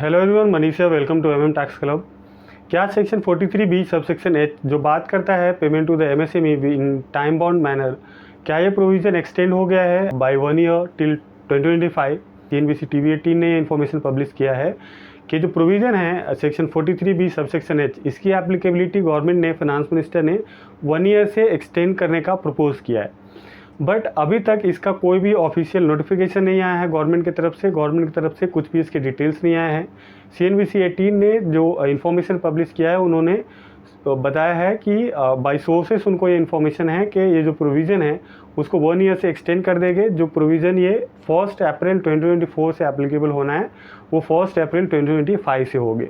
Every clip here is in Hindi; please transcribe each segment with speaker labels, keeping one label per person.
Speaker 1: Hello everyone, Manisha, welcome to MM tax club. क्या सेक्शन 43B सबसेक्शन एच जो बात करता है payment to the MSME in time bound manner, क्या ये प्रोविज़न एक्सटेंड हो गया है bye 1 year till 2025? CNBC TV18 ने इन्फॉर्मेशन पब्लिश किया है कि जो प्रोविज़न है सेक्शन 43B सबसेक्शन एच, इसकी एप्लीकेबिलिटी गवर्नमेंट ने, फाइनेंस मिनिस्टर ने 1 ईयर से एक्सटेंड करने का प्रपोज़ किया है। बट अभी तक इसका कोई भी ऑफिशियल नोटिफिकेशन नहीं आया है गवर्नमेंट की तरफ से। गवर्नमेंट की तरफ से कुछ भी इसके डिटेल्स नहीं आए हैं। CNBC 18 ने जो इन्फॉर्मेशन पब्लिश किया है, उन्होंने बताया है कि बाय सोर्सेस उनको ये इन्फॉर्मेशन है कि ये जो प्रोविज़न है उसको 1 ईयर से एक्सटेंड कर देंगे। जो प्रोविज़न ये 1 अप्रैल 2024 से एप्लीकेबल होना है, वो 1 अप्रैल 2025 से होगी।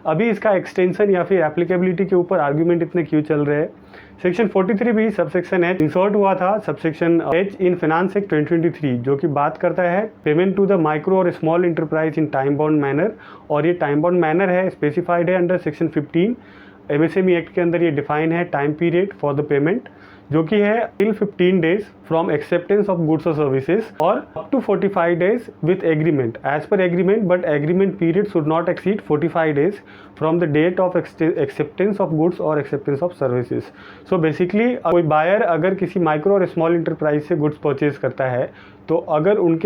Speaker 1: अभी इसका एक्सटेंशन या फिर एप्लीकेबिलिटी के ऊपर आर्ग्यूमेंट इतने क्यों चल रहे हैं? Section 43B subsection H insert हुआ था subsection H in finance act 2023, जो कि बात करता है पेमेंट टू द माइक्रो और small enterprise in time bound manner. और ये टाइम बाउंड मैनर है, स्पेसिफाइड है अंडर सेक्शन 15 MSME एक्ट के अंदर। ये डिफाइन है time period for the payment, जो कि है till 15 days from acceptance of goods और सर्विसेज और up to 45 days with agreement as पर agreement, but agreement period should not exceed 45 days from the date of acceptance of goods और acceptance of services. So basically कोई बायर अगर किसी माइक्रो और स्मॉल इंटरप्राइज से गुड्स परचेज करता है, तो अगर उन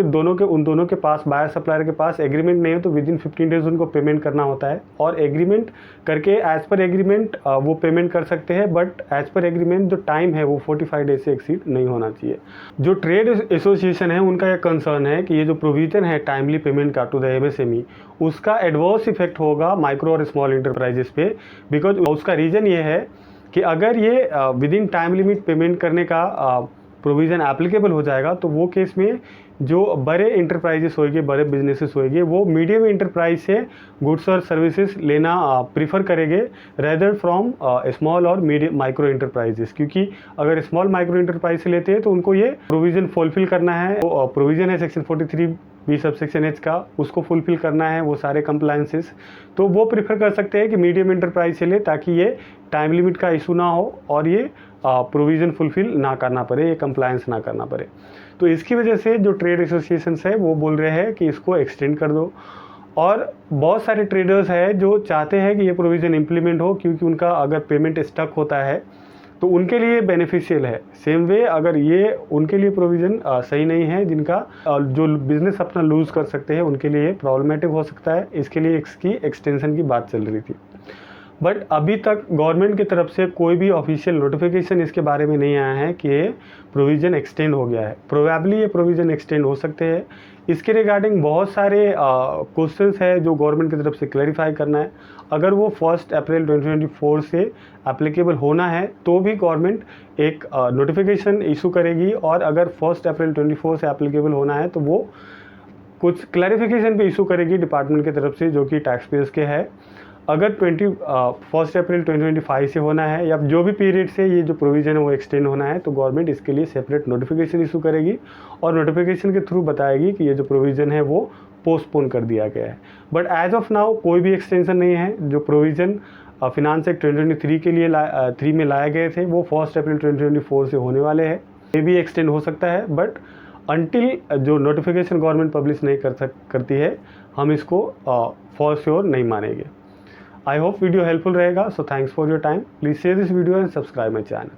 Speaker 1: दोनों के पास, बायर सप्लायर के पास एग्रीमेंट नहीं है, तो विद इन 15 डेज उनको पेमेंट करना होता है। और एग्रीमेंट करके एज पर एग्रीमेंट वो पेमेंट कर सकते हैं, बट एज पर एग्रीमेंट जो टाइम है वो 45 डेज से एक्सीड नहीं होना चाहिए। जो ट्रेड एसोसिएशन है, उनका यह कंसर्न है कि ये जो प्रोविजन है टाइमली पेमेंट का टू द MSME, उसका एडवर्स इफेक्ट होगा माइक्रो और स्मॉल इंटरप्राइजेस पे। बिकॉज उसका रीज़न ये है कि अगर ये with in time limit payment करने का प्रोविज़न एप्लीकेबल हो जाएगा, तो वो केस में जो बड़े इंटरप्राइजेस होंगे, बड़े बिजनेसेस होंगे, वो मीडियम इंटरप्राइज से गुड्स और सर्विसेज लेना प्रीफर करेंगे रेदर फ्रॉम स्मॉल और मीडियम माइक्रो इंटरप्राइजेस। क्योंकि अगर स्मॉल माइक्रो इंटरप्राइज से लेते हैं तो उनको ये प्रोविज़न फुलफिल करना है। वो प्रोविज़न है सेक्शन 43B सबसेक्शन एच का, उसको फुलफिल करना है वो सारे कंप्लायंसेस। तो वो प्रीफर कर सकते हैं कि मीडियम इंटरप्राइज से ले, ताकि ये टाइम लिमिट का इशू ना हो और ये प्रोविज़न फुलफिल ना करना पड़े, ये कंप्लायंस ना करना पड़े। तो इसकी वजह से जो ट्रेड एसोसिएशंस है वो बोल रहे हैं कि इसको एक्सटेंड कर दो। और बहुत सारे ट्रेडर्स हैं जो चाहते हैं कि ये प्रोविज़न इम्प्लीमेंट हो, क्योंकि उनका अगर पेमेंट स्टक होता है तो उनके लिए बेनिफिशियल है। सेम वे अगर ये उनके लिए प्रोविज़न सही नहीं है, जिनका जो बिज़नेस अपना लूज़ कर सकते हैं, उनके लिए प्रॉब्लमेटिक हो सकता है। इसके लिए इसकी एक्सटेंशन की बात चल रही थी, बट अभी तक गवर्नमेंट की तरफ से कोई भी ऑफिशियल नोटिफिकेशन इसके बारे में नहीं आया है कि ये प्रोविज़न एक्सटेंड हो गया है। प्रोबेबली ये प्रोविज़न एक्सटेंड हो सकते हैं। इसके रिगार्डिंग बहुत सारे क्वेश्चंस है जो गवर्नमेंट की तरफ से क्लैरिफाई करना है। अगर वो 1 अप्रैल 2024 से एप्लीकेबल होना है, तो भी गवर्नमेंट एक नोटिफिकेशन इशू करेगी। और अगर 1 अप्रैल 2024 से एप्लीकेबल होना है, तो वो कुछ क्लैरिफिकेशन भी इशू करेगी डिपार्टमेंट की तरफ से, जो कि टैक्स पेयर्स के है। अगर 1 अप्रैल 2025 से होना है, या जो भी पीरियड से ये जो प्रोविज़न है वो एक्सटेंड होना है, तो गवर्नमेंट इसके लिए सेपरेट नोटिफिकेशन इशू करेगी और नोटिफिकेशन के थ्रू बताएगी कि ये जो प्रोविज़न है वो पोस्टपोन कर दिया गया है। बट एज ऑफ नाउ कोई भी एक्सटेंशन नहीं है। जो प्रोविज़न फाइनेंस एक्ट 2023 के लिए 3 में लाए गए थे, वो 1 अप्रैल 2024 से होने वाले हैं। ये भी एक्सटेंड हो सकता है, बट अनटिल जो नोटिफिकेशन गवर्नमेंट पब्लिश नहीं करती है, हम इसको फॉर श्योर नहीं मानेंगे। आई होप वीडियो हेल्पफुल रहेगा। So thanks for your time. Please share this video and subscribe my channel.